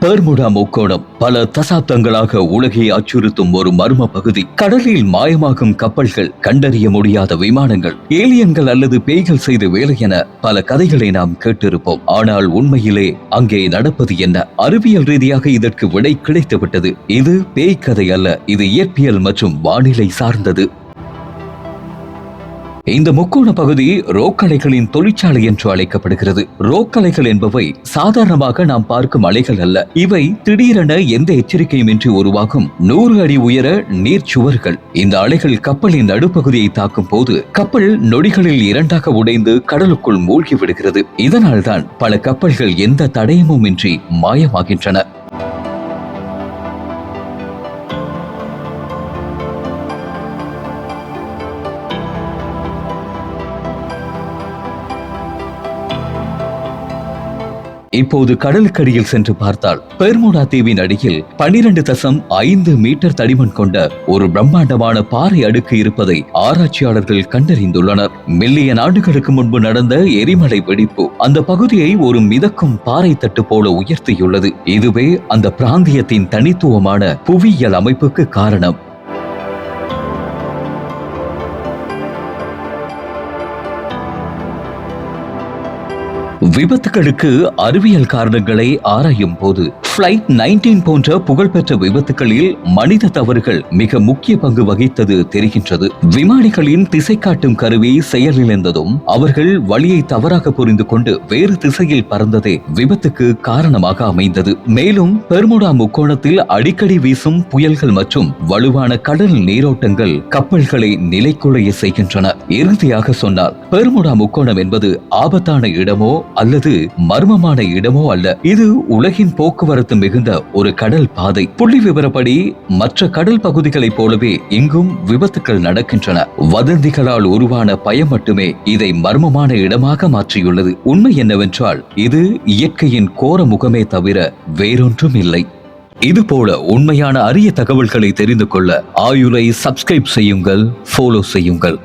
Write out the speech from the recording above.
Bermuda முக்கோணம் பல தசாப்தங்களாக உலகை அச்சுறுத்தும் ஒரு மர்ம பகுதி. கடலில் மாயமாகும் கப்பல்கள், கண்டறிய முடியாத விமானங்கள், ஏலியன்கள் அல்லது பேய்கள் செய்த வேலை என பல கதைகளை நாம் கேட்டிருப்போம். ஆனால் உண்மையிலே அங்கே நடப்பது என்ன? அறிவியல் ரீதியாக இதற்கு விடை கிடைத்துவிட்டது. இது பேய் கதை அல்ல, இது இயற்பியல் மற்றும் வானிலை சார்ந்தது. இந்த முக்கோண பகுதி ரோக் அலைகளின் தொழிற்சாலை என்று அழைக்கப்படுகிறது. ரோக் அலைகள் என்பவை சாதாரணமாக நாம் பார்க்கும் அலைகள் அல்ல. இவை திடீரென எந்த எச்சரிக்கையுமின்றி உருவாகும் 100 அடி உயர நீர் சுவர்கள். இந்த அலைகள் கப்பலின் நடுப்பகுதியை தாக்கும் போது கப்பல் நொடிகளில் இரண்டாக உடைந்து கடலுக்குள் மூழ்கி விடுகிறது. இதனால்தான் பல கப்பல்கள் எந்த தடயமும் இன்றி மாயமாகின்றன. இப்போது கடலுக்கடியில் சென்று பார்த்தால் பெர்முடா தீவின் அடியில் 12.5 மீட்டர் தடிமன் கொண்ட ஒரு பிரம்மாண்டமான பாறை அடுக்கு இருப்பதை ஆராய்ச்சியாளர்கள் கண்டறிந்துள்ளனர். மில்லியன் ஆண்டுகளுக்கு முன்பு நடந்த எரிமலை வெடிப்பு அந்த பகுதியை ஒரு மிதக்கும் பாறை தட்டு போல உயர்த்தியுள்ளது. இதுவே அந்த பிராந்தியத்தின் தனித்துவமான புவியியல் அமைப்புக்கு காரணம். விபத்துகளுக்கு அறிவியல் காரணங்களை ஆராயும் போது Flight 19 போன்ற புகழ்பெற்ற விபத்துகளில் மனித தவறுகள் மிக முக்கிய பங்கு வகித்தது தெரிகின்றது. விமானிகளின் திசை காட்டும் கருவி செயலிழந்ததும் அவர்கள் வழியை தவறாக புரிந்து கொண்டு வேறு திசையில் பறந்ததே விபத்துக்கு காரணமாக அமைந்தது. மேலும் பெர்முடா முக்கோணத்தில் அடிக்கடி வீசும் புயல்கள் மற்றும் வலுவான கடல் நீரோட்டங்கள் கப்பல்களை நிலைக்குலைய செய்கின்றன. இறுதியாக சொன்னால் பெர்முடா முக்கோணம் என்பது ஆபத்தான இடமோ அல்லது மர்மமான இடமோ அல்ல. இது உலகின் போக்குவரத்து மிகுந்த ஒரு கடல் பாதை. புள்ளி விவரப்படி மற்ற கடல் பகுதிகளைப் போலவே இங்கும் விபத்துக்கள் நடக்கின்றன. வதந்திகளால் உருவான பயம் மட்டுமே இதை மர்மமான இடமாக மாற்றியுள்ளது. உண்மை என்னவென்றால் இது இயற்கையின் கோர முகமே தவிர வேறொன்றும் இல்லை. இதுபோல உண்மையான அரிய தகவல்களை தெரிந்து கொள்ள ஆயுளை சப்ஸ்கிரைப் செய்யுங்கள், ஃபாலோ செய்யுங்கள்.